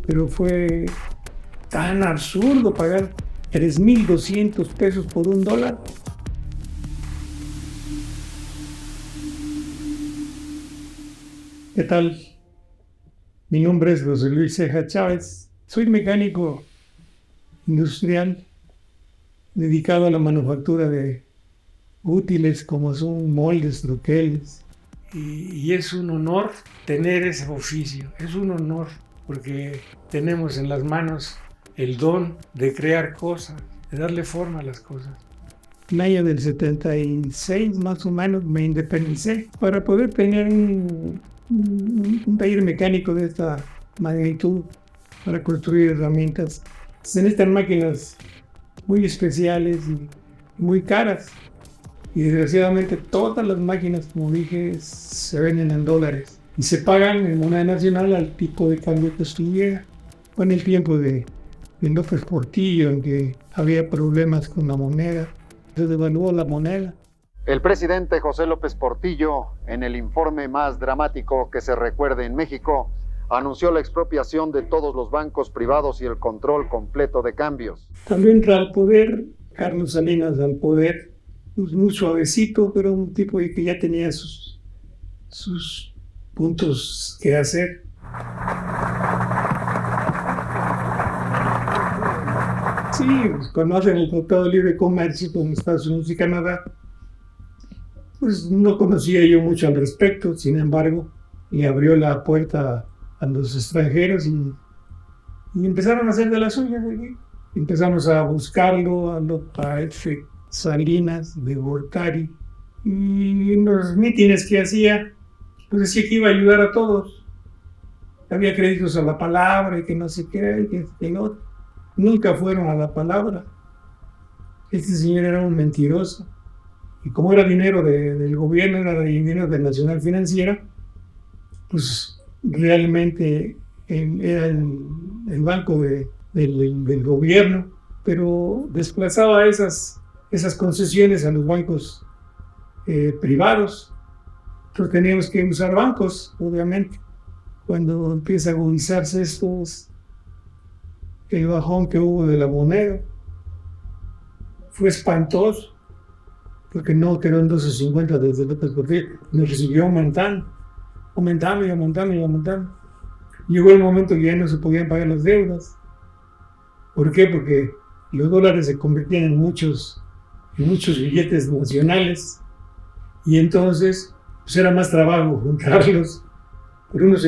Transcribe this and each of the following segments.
pero fue tan absurdo pagar 3,200 pesos por $1. ¿Qué tal? Mi nombre es José Luis Ceja Chávez. Soy mecánico industrial dedicado a la manufactura de útiles como son moldes, troqueles. Y es un honor tener ese oficio. Es un honor porque tenemos en las manos el don de crear cosas, de darle forma a las cosas. En el año del 76 más o menos me independicé para poder tener un taller mecánico de esta magnitud para construir herramientas. Se necesitan máquinas muy especiales y muy caras. Y desgraciadamente todas las máquinas, como dije, se venden en dólares y se pagan en moneda nacional al tipo de cambio que estuviera. Fue en el tiempo de López Portillo, en que había problemas con la moneda, se devaluó la moneda. El presidente José López Portillo, en el informe más dramático que se recuerde en México, anunció la expropiación de todos los bancos privados y el control completo de cambios. También entra al poder Carlos Salinas al poder, muy suavecito, pero un tipo que ya tenía sus puntos que hacer. Sí, cuando hacen el Tratado de Libre Comercio con Estados Unidos y Canadá, pues no conocía yo mucho al respecto, sin embargo, le abrió la puerta a los extranjeros y empezaron a hacer de las suyas. Empezamos a buscarlo, a F. Salinas de Gortari, y en los mítines que hacía, pues decía que iba a ayudar a todos. Había créditos a la palabra y que no sé qué, que no. Nunca fueron a la palabra. Este señor era un mentiroso. Y como era dinero del gobierno, era dinero de Nacional Financiera, pues realmente era el banco del gobierno, pero desplazaba esas concesiones a los bancos privados. Entonces teníamos que usar bancos, obviamente. Cuando empieza a agudizarse el bajón que hubo de la moneda, fue espantoso, porque no quedó en 12.50 desde López Portillo, nos recibió aumentando. Llegó el momento que ya no se podían pagar las deudas. ¿Por qué? Porque los dólares se convertían en muchos billetes nacionales y entonces pues era más trabajo juntarlos, pero uno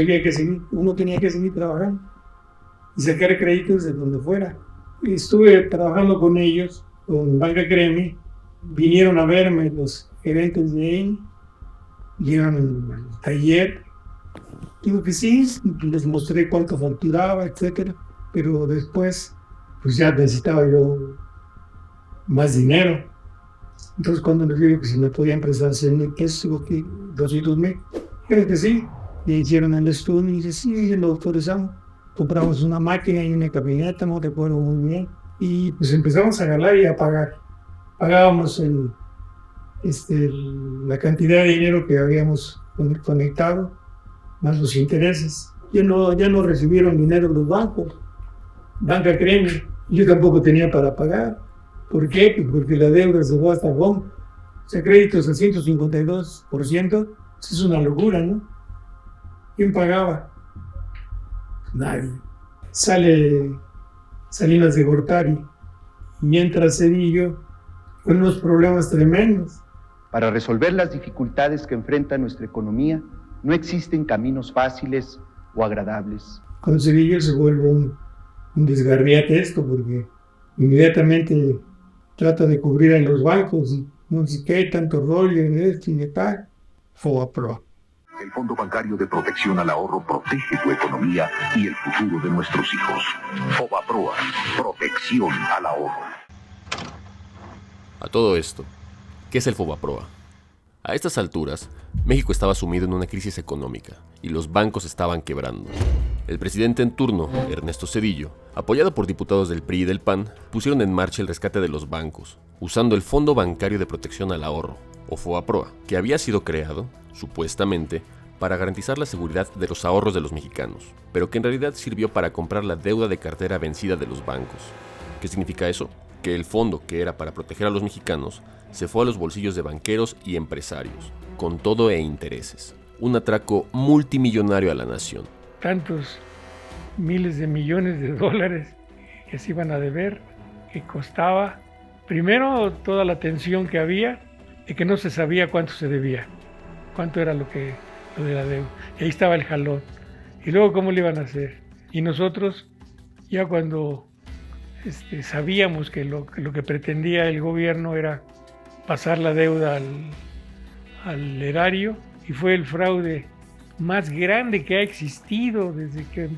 tenía que seguir trabajando y sacar créditos de donde fuera. Y estuve trabajando con ellos, con Banca Cremi, vinieron a verme los gerentes de ahí, llegaron al taller, digo que sí, les mostré cuánto facturaba, etcétera, pero después pues ya necesitaba yo más dinero. Entonces cuando les digo que si me podían prestar 100,000 pesos, digo que 200,000, creo que sí. Le hicieron el estudio y dice, sí, lo autorizamos. Compramos una máquina y una camioneta, no recuerdo muy bien. Y pues empezamos a ganar y a pagar. Pagábamos la cantidad de dinero que habíamos conectado, más los intereses. Ya no recibieron dinero los bancos. Banca Cremi, yo tampoco tenía para pagar. ¿Por qué? Pues porque la deuda se fue hasta home. O sea, créditos al 152%, es una locura, ¿no? ¿Quién pagaba? Nadie. Sale Salinas de Gortari, mientras Cedillo, con unos problemas tremendos. Para resolver las dificultades que enfrenta nuestra economía, no existen caminos fáciles o agradables. Con Cedillo se vuelve un desgarriate esto, porque inmediatamente trata de cubrir a los bancos, no sé qué, tanto rollo de esto y de tal. FOBAPROA. El Fondo Bancario de Protección al Ahorro protege tu economía y el futuro de nuestros hijos. FOBAPROA, protección al ahorro. A todo esto, ¿qué es el FOBAPROA? A estas alturas, México estaba sumido en una crisis económica y los bancos estaban quebrando. El presidente en turno, Ernesto Zedillo, apoyado por diputados del PRI y del PAN, pusieron en marcha el rescate de los bancos, usando el Fondo Bancario de Protección al Ahorro, o FOBAPROA, que había sido creado, supuestamente, para garantizar la seguridad de los ahorros de los mexicanos, pero que en realidad sirvió para comprar la deuda de cartera vencida de los bancos. ¿Qué significa eso? Que el fondo, que era para proteger a los mexicanos, se fue a los bolsillos de banqueros y empresarios, con todo e intereses. Un atraco multimillonario a la nación. Tantos miles de millones de dólares que se iban a deber, que costaba, primero toda la tensión que había, de que no se sabía cuánto se debía, cuánto era lo de la deuda. Y ahí estaba el jalón. Y luego cómo le iban a hacer. Y nosotros, ya cuando sabíamos que lo que pretendía el gobierno era pasar la deuda al erario, y fue el fraude más grande que ha existido desde que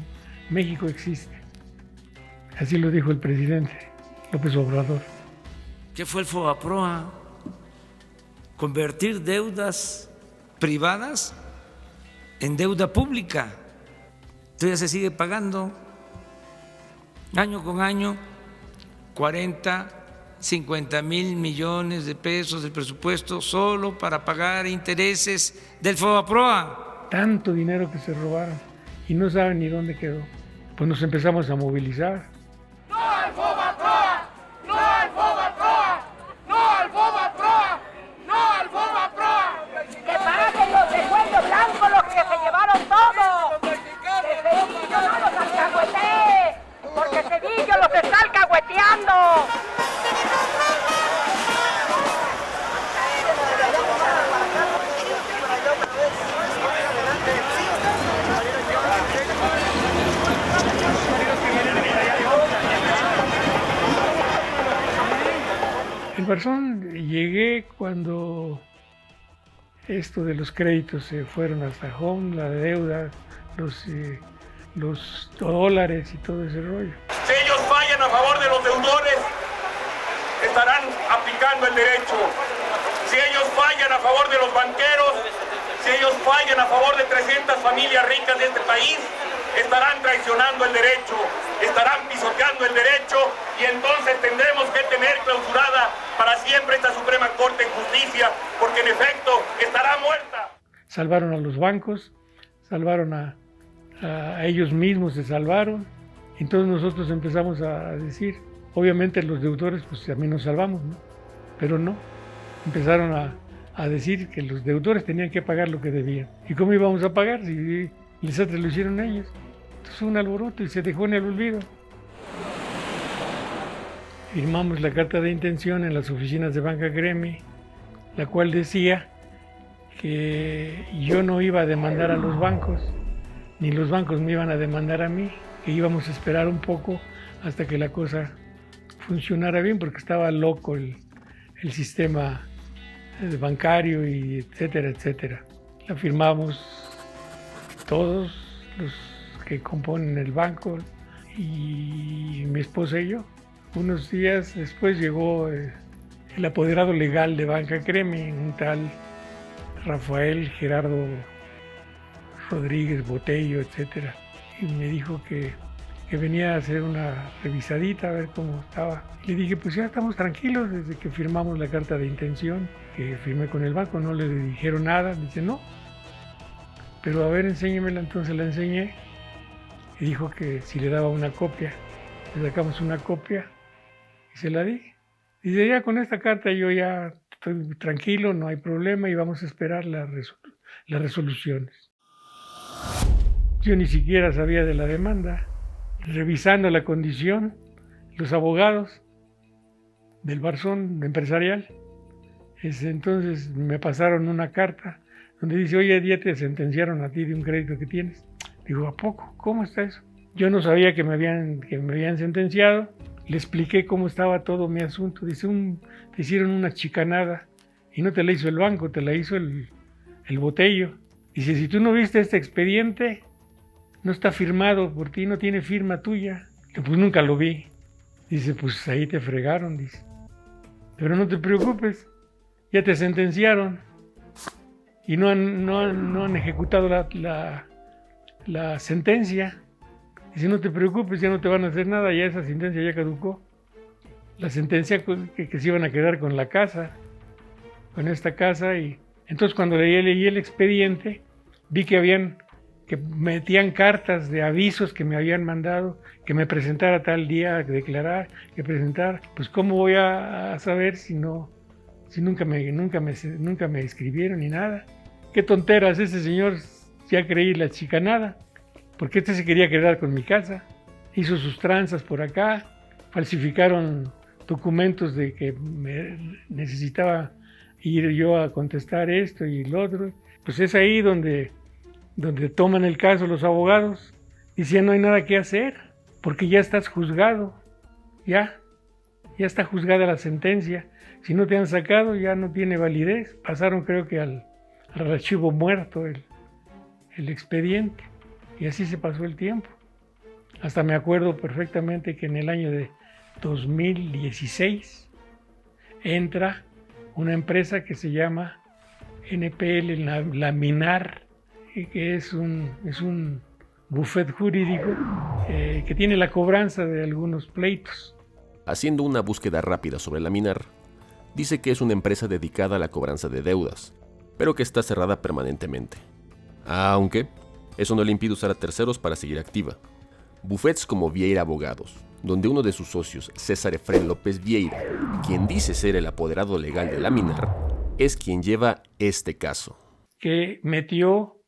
México existe. Así lo dijo el presidente López Obrador. ¿Qué fue el FOBAPROA? Convertir deudas privadas en deuda pública. Todavía se sigue pagando año con año 40, 50 mil millones de pesos del presupuesto solo para pagar intereses del FOBAPROA. Tanto dinero que se robaron y no saben ni dónde quedó. Pues nos empezamos a movilizar. ¡No al FOBAPROA! ¡No al FOBAPROA! ¡No al FOBAPROA! ¡No al FOBAPROA! ¡Que paguen los de cuello blanco los que se llevaron todo! ¡Que Cedillo no los alcahuetee! ¡Porque Cedillo los está alcahueteando! En Barzón llegué cuando esto de los créditos se fueron hasta home, la deuda, los dólares y todo ese rollo. Si ellos fallan a favor de los deudores, estarán aplicando el derecho. Si ellos fallan a favor de los banqueros, si ellos fallan a favor de 300 familias ricas de este país, estarán traicionando el derecho, estarán pisoteando el derecho, y entonces tendremos que tener clausurada para siempre esta Suprema Corte de Justicia, porque en efecto estará muerta. Salvaron a los bancos, salvaron a ellos mismos, se salvaron. Entonces nosotros empezamos a decir, obviamente los deudores pues también nos salvamos, ¿no? Pero no, empezaron a decir que los deudores tenían que pagar lo que debían. ¿Y cómo íbamos a pagar si les lo hicieron ellos? Entonces fue un alboroto y se dejó en el olvido. Firmamos la carta de intención en las oficinas de Banca Gremi, la cual decía que yo no iba a demandar a los bancos, ni los bancos me iban a demandar a mí, que íbamos a esperar un poco hasta que la cosa funcionara bien, porque estaba loco el sistema bancario y etcétera, etcétera. La firmamos todos los que componen el banco y mi esposa y yo. Unos días después llegó el apoderado legal de Banca Gremi, un tal Rafael Gerardo Rodríguez Botello, etcétera, y me dijo que venía a hacer una revisadita a ver cómo estaba. Le dije, pues ya estamos tranquilos desde que firmamos la carta de intención, que firmé con el banco, no le dijeron nada. Dice, no, pero a ver, enséñemela. Entonces la enseñé y dijo que si le daba una copia. Le sacamos una copia y se la di. Dice, ya con esta carta yo ya estoy tranquilo, no hay problema y vamos a esperar las resoluciones. Yo ni siquiera sabía de la demanda. Revisando la condición, los abogados del Barzón empresarial, entonces me pasaron una carta donde dice, oye, ya te sentenciaron a ti de un crédito que tienes. Digo, ¿a poco? ¿Cómo está eso? Yo no sabía que me habían sentenciado. Le expliqué cómo estaba todo mi asunto. Dice, te hicieron una chicanada y no te la hizo el banco, te la hizo el Botello. Dice, si tú no viste este expediente, no está firmado por ti, no tiene firma tuya. Pues nunca lo vi. Dice, pues ahí te fregaron, dice. Pero no te preocupes, ya te sentenciaron y no han ejecutado la sentencia. Dice, no te preocupes, ya no te van a hacer nada, ya esa sentencia ya caducó. La sentencia que se iban a quedar con la casa, con esta casa. Y entonces cuando leí el expediente, vi que metían cartas de avisos que me habían mandado, que me presentara tal día, que declarar, que presentar. Pues cómo voy a saber si nunca me escribieron ni nada. Qué tonteras, ese señor ya creí la chicanada, porque se quería quedar con mi casa, hizo sus tranzas por acá, falsificaron documentos de que me necesitaba ir yo a contestar esto y lo otro. Pues es ahí donde toman el caso los abogados, diciendo no hay nada que hacer, porque ya estás juzgado, ya está juzgada la sentencia. Si no te han sacado, ya no tiene validez. Pasaron, creo que al archivo muerto el expediente, y así se pasó el tiempo. Hasta me acuerdo perfectamente que en el año de 2016 entra una empresa que se llama NPL Laminar, que es un bufet jurídico que tiene la cobranza de algunos pleitos. Haciendo una búsqueda rápida sobre Laminar, dice que es una empresa dedicada a la cobranza de deudas, pero que está cerrada permanentemente. Aunque eso no le impide usar a terceros para seguir activa. Bufets como Vieira Abogados, donde uno de sus socios, César Efrén López Vieira, quien dice ser el apoderado legal de Laminar, es quien lleva este caso. Que metió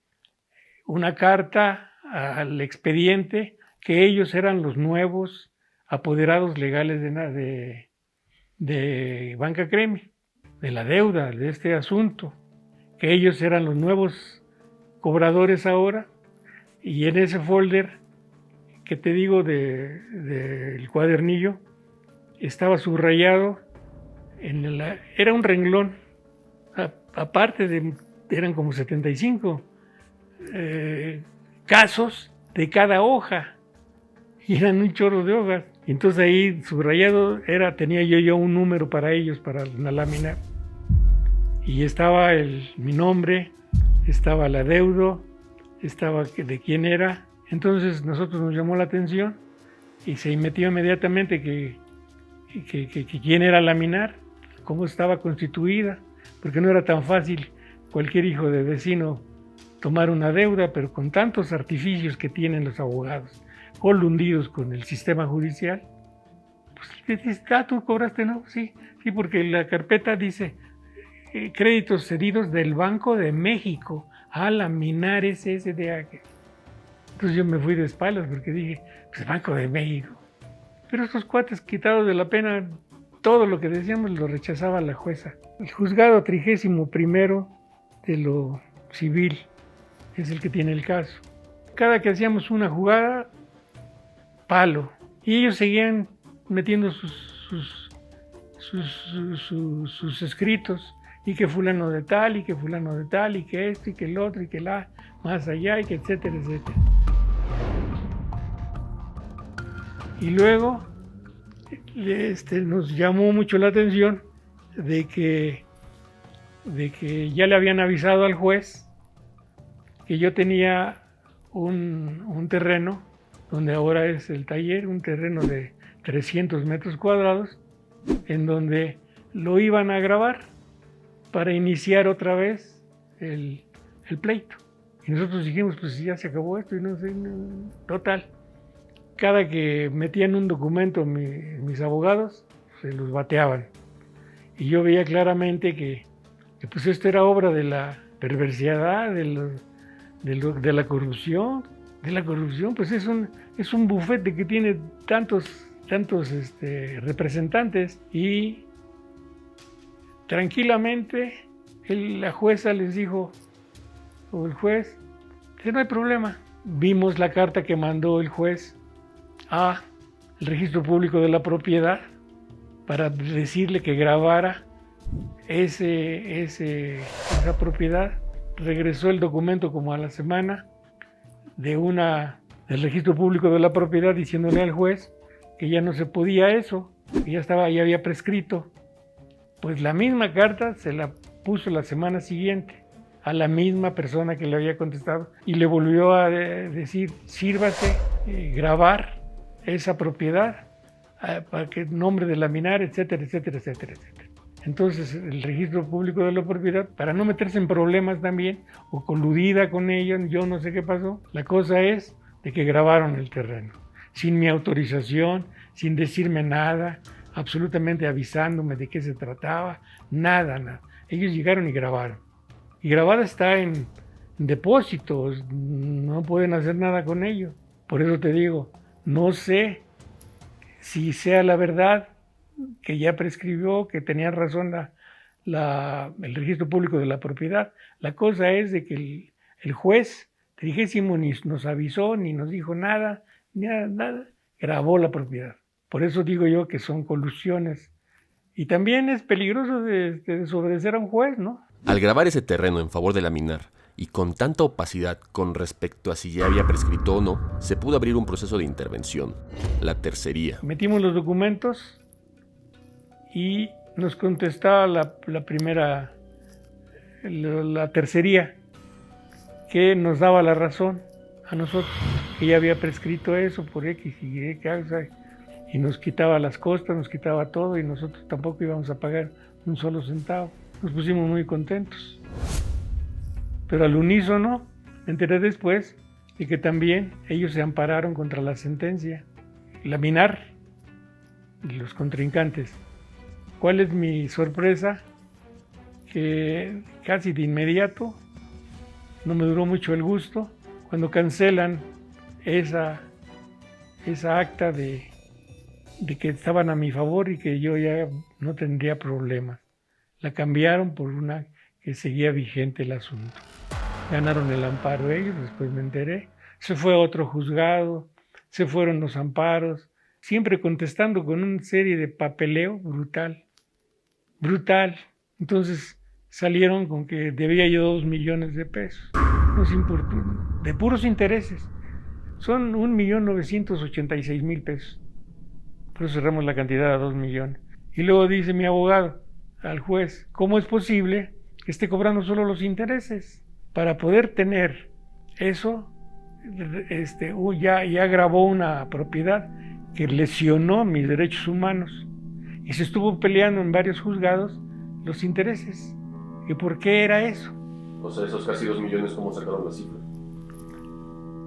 una carta al expediente que ellos eran los nuevos apoderados legales de Banca Cremi, de la deuda, de este asunto, que ellos eran los nuevos cobradores ahora, y en ese folder que te digo del cuadernillo estaba subrayado, era un renglón, aparte eran como 75 casos de cada hoja, y eran un chorro de hojas. Entonces ahí subrayado tenía yo un número para ellos, para la lámina, y estaba mi nombre, estaba la deuda, estaba de quién era. Entonces nosotros nos llamó la atención y se metió inmediatamente que quién era Laminar, cómo estaba constituida, porque no era tan fácil cualquier hijo de vecino tomar una deuda, pero con tantos artificios que tienen los abogados, colundidos con el sistema judicial, pues dices, tú cobraste, ¿no? Sí, porque la carpeta dice créditos cedidos del Banco de México a Laminar SSDA. Entonces yo me fui de espaldas porque dije, pues Banco de México. Pero estos cuates, quitados de la pena, todo lo que decíamos lo rechazaba la jueza. El juzgado 31º de lo civil es el que tiene el caso. Cada que hacíamos una jugada, palo. Y ellos seguían metiendo sus escritos, y que fulano de tal, y que fulano de tal, y que esto, y que el otro, y que más allá, y que etcétera, etcétera. Y luego nos llamó mucho la atención de que ya le habían avisado al juez que yo tenía un terreno, donde ahora es el taller, un terreno de 300 metros cuadrados, en donde lo iban a grabar para iniciar otra vez el pleito. Y nosotros dijimos, pues ya se acabó esto, y no sé, total. Cada que metían un documento mis abogados, se los bateaban. Y yo veía claramente que pues esto era obra de la perversidad, de la corrupción. Pues es un bufete que tiene tantos representantes, y tranquilamente la jueza les dijo, o el juez, que no hay problema. Vimos la carta que mandó el juez al registro público de la propiedad para decirle que grabara esa propiedad. Regresó el documento como a la semana del registro público de la propiedad, diciéndole al juez que ya no se podía eso, que ya había prescrito. Pues la misma carta se la puso la semana siguiente a la misma persona que le había contestado, y le volvió a decir, sírvase grabar esa propiedad para que nombre de Laminar, etcétera, etcétera, etcétera, etcétera. Entonces el registro público de la propiedad, para no meterse en problemas también, o coludida con ellos, yo no sé qué pasó, la cosa es de que grabaron el terreno, sin mi autorización, sin decirme nada, absolutamente avisándome de qué se trataba, nada. Ellos llegaron y grabaron. Y grabada está en depósitos, no pueden hacer nada con ello. Por eso te digo, no sé si sea la verdad que ya prescribió, que tenía razón el registro público de la propiedad. La cosa es de que el juez 30º ni nos avisó, ni nos dijo nada, grabó la propiedad. Por eso digo yo que son colusiones. Y también es peligroso de desobedecer a un juez, ¿no? Al grabar ese terreno en favor de laminar, y con tanta opacidad con respecto a si ya había prescrito o no, se pudo abrir un proceso de intervención, la tercería. Metimos los documentos y nos contestaba la tercería, que nos daba la razón a nosotros, que ya había prescrito eso por X y Y causa, y nos quitaba las costas, nos quitaba todo, y nosotros tampoco íbamos a pagar un solo centavo. Nos pusimos muy contentos. Pero al unísono me enteré después de que también ellos se ampararon contra la sentencia. Laminar y los contrincantes. ¿Cuál es mi sorpresa? Que casi de inmediato, no me duró mucho el gusto, cuando cancelan esa acta de que estaban a mi favor y que yo ya no tendría problemas. La cambiaron por una que seguía vigente el asunto. Ganaron el amparo ellos, después me enteré. Se fue a otro juzgado, se fueron los amparos, siempre contestando con una serie de papeleo brutal. Entonces salieron con que debía yo 2 millones de pesos. Nos importó, de puros intereses. Son 1.986.000 pesos. Por eso cerramos la cantidad a 2 millones. Y luego dice mi abogado al juez, ¿cómo es posible que esté cobrando solo los intereses? Para poder tener eso, ya grabó una propiedad que lesionó mis derechos humanos y se estuvo peleando en varios juzgados los intereses. ¿Y por qué era eso? O sea, esos casi 2 millones, ¿cómo sacaron la cifra?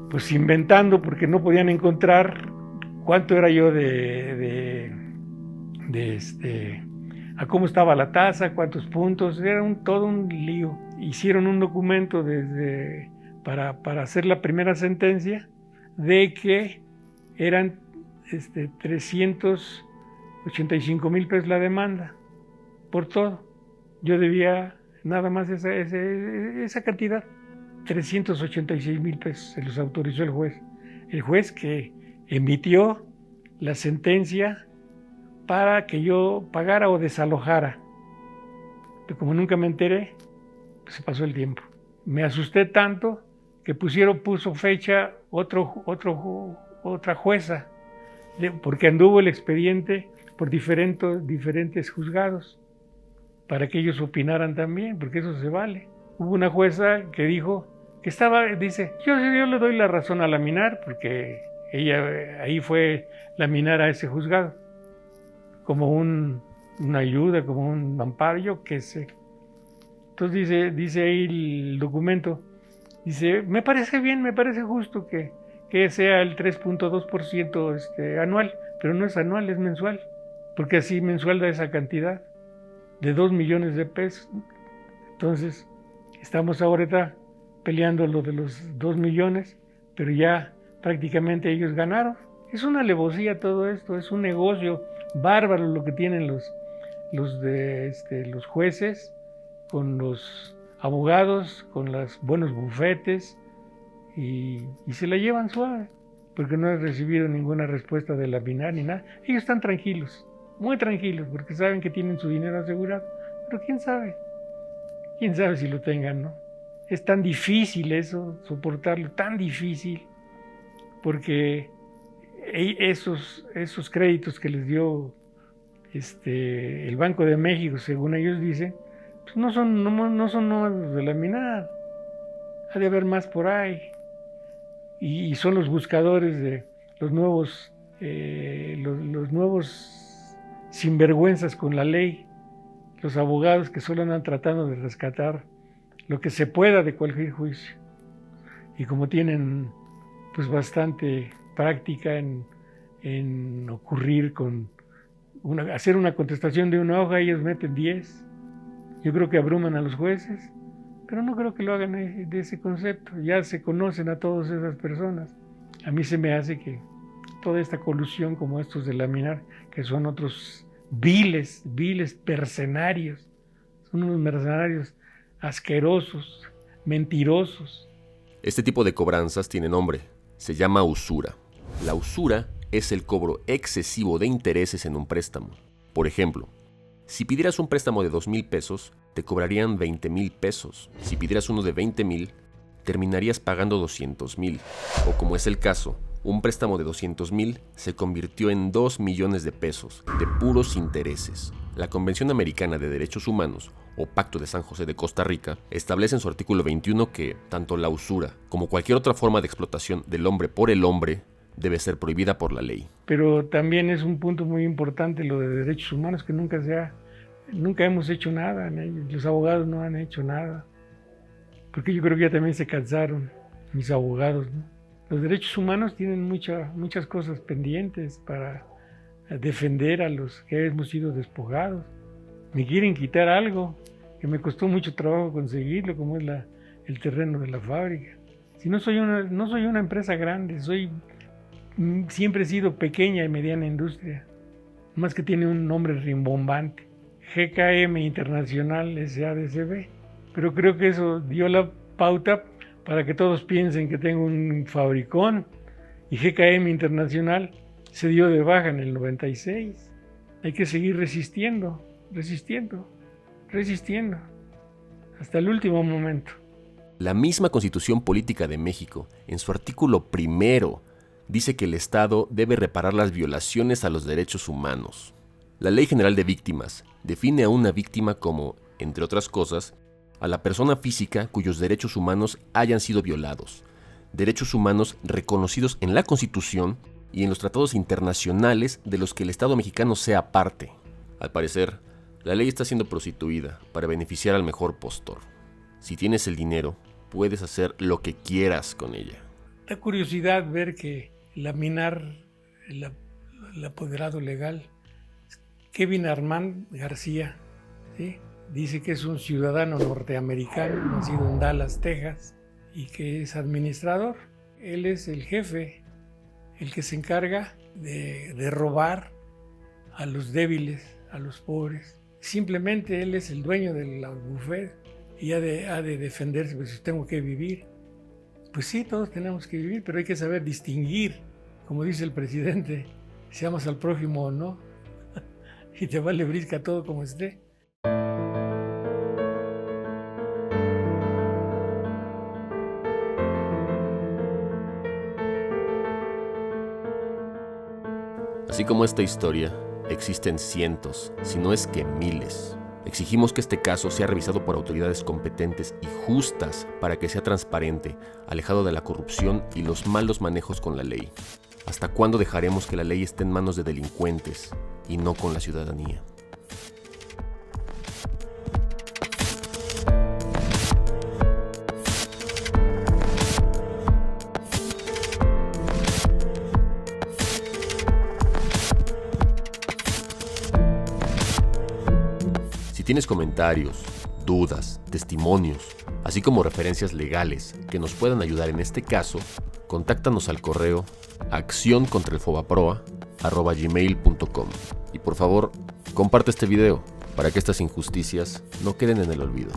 Pues inventando, porque no podían encontrar cuánto era yo a cómo estaba la tasa, cuántos puntos, era todo un lío. Hicieron un documento para hacer la primera sentencia de que eran 385.000 pesos la demanda, por todo. Yo debía nada más esa cantidad, 386.000 pesos, se los autorizó el juez. El juez que emitió la sentencia para que yo pagara o desalojara. Pero como nunca me enteré, pues se pasó el tiempo. Me asusté tanto que puso fecha otra jueza, porque anduvo el expediente por diferentes juzgados, para que ellos opinaran también, porque eso se vale. Hubo una jueza que dijo que dice, yo le doy la razón a laminar, porque ella ahí fue laminar a ese juzgado, como una ayuda, como un amparo, yo qué sé. Entonces dice ahí el documento, dice, me parece bien, me parece justo que sea el 3.2% anual, pero no es anual, es mensual, porque así mensual da esa cantidad de 2 millones de pesos. Entonces estamos ahorita peleando lo de los 2 millones, pero ya prácticamente ellos ganaron. Es una alevosía todo esto, es un negocio bárbaro lo que tienen los jueces con los abogados, con los buenos bufetes, y se la llevan suave, porque no han recibido ninguna respuesta de laminar ni nada. Ellos están tranquilos, muy tranquilos, porque saben que tienen su dinero asegurado, pero quién sabe si lo tengan, ¿no? Es tan difícil eso, soportarlo, tan difícil, porque esos créditos que les dio el Banco de México, según ellos dicen, pues no son los de laminar, ha de haber más por ahí, y son los buscadores de los nuevos sinvergüenzas con la ley, los abogados que solo andan tratando de rescatar lo que se pueda de cualquier juicio. Y como tienen pues bastante práctica en ocurrir con hacer una contestación de una hoja, ellos meten 10. Yo creo que abruman a los jueces, pero no creo que lo hagan de ese concepto. Ya se conocen a todas esas personas. A mí se me hace que toda esta colusión como estos de laminar, que son otros viles mercenarios, son unos mercenarios asquerosos, mentirosos. Este tipo de cobranzas tiene nombre, se llama usura. La usura es el cobro excesivo de intereses en un préstamo. Por ejemplo, si pidieras un préstamo de 2,000 pesos, te cobrarían 20,000 pesos. Si pidieras uno de 20,000, terminarías pagando 200,000. O como es el caso, un préstamo de 200,000 se convirtió en 2 millones de pesos de puros intereses. La Convención Americana de Derechos Humanos, o Pacto de San José de Costa Rica, establece en su artículo 21 que tanto la usura como cualquier otra forma de explotación del hombre por el hombre debe ser prohibida por la ley. Pero también es un punto muy importante lo de derechos humanos, que nunca hemos hecho nada, los abogados no han hecho nada, porque yo creo que ya también se cansaron mis abogados, ¿no? Los derechos humanos tienen muchas cosas pendientes para defender a los que hemos sido despojados. Me quieren quitar algo que me costó mucho trabajo conseguirlo, como es el terreno de la fábrica. Si no soy una empresa grande, siempre he sido pequeña y mediana industria, más que tiene un nombre rimbombante, GKM Internacional SADCB, pero creo que eso dio la pauta para que todos piensen que tengo un fabricón, y GKM Internacional se dio de baja en el 96. Hay que seguir resistiendo, hasta el último momento. La misma Constitución Política de México, en su artículo 1, dice que el Estado debe reparar las violaciones a los derechos humanos. La Ley General de Víctimas define a una víctima como, entre otras cosas, a la persona física cuyos derechos humanos hayan sido violados, derechos humanos reconocidos en la Constitución y en los tratados internacionales de los que el Estado mexicano sea parte. Al parecer, la ley está siendo prostituida para beneficiar al mejor postor. Si tienes el dinero, puedes hacer lo que quieras con ella. Da curiosidad ver que laminar el apoderado legal, Kevin Armand García, ¿sí? Dice que es un ciudadano norteamericano, nacido en Dallas, Texas, y que es administrador. Él es el jefe, el que se encarga de robar a los débiles, a los pobres. Simplemente él es el dueño del buffet y ha de defenderse, pues si tengo que vivir. Pues sí, todos tenemos que vivir, pero hay que saber distinguir, como dice el presidente, si amas al prójimo o no, y te vale brisca todo como esté. Así como esta historia, existen cientos, si no es que miles. Exigimos que este caso sea revisado por autoridades competentes y justas para que sea transparente, alejado de la corrupción y los malos manejos con la ley. ¿Hasta cuándo dejaremos que la ley esté en manos de delincuentes y no con la ciudadanía? Si tienes comentarios, dudas, testimonios, así como referencias legales que nos puedan ayudar en este caso, contáctanos al correo accioncontraelfobaproa@gmail.com. Y por favor, comparte este video para que estas injusticias no queden en el olvido.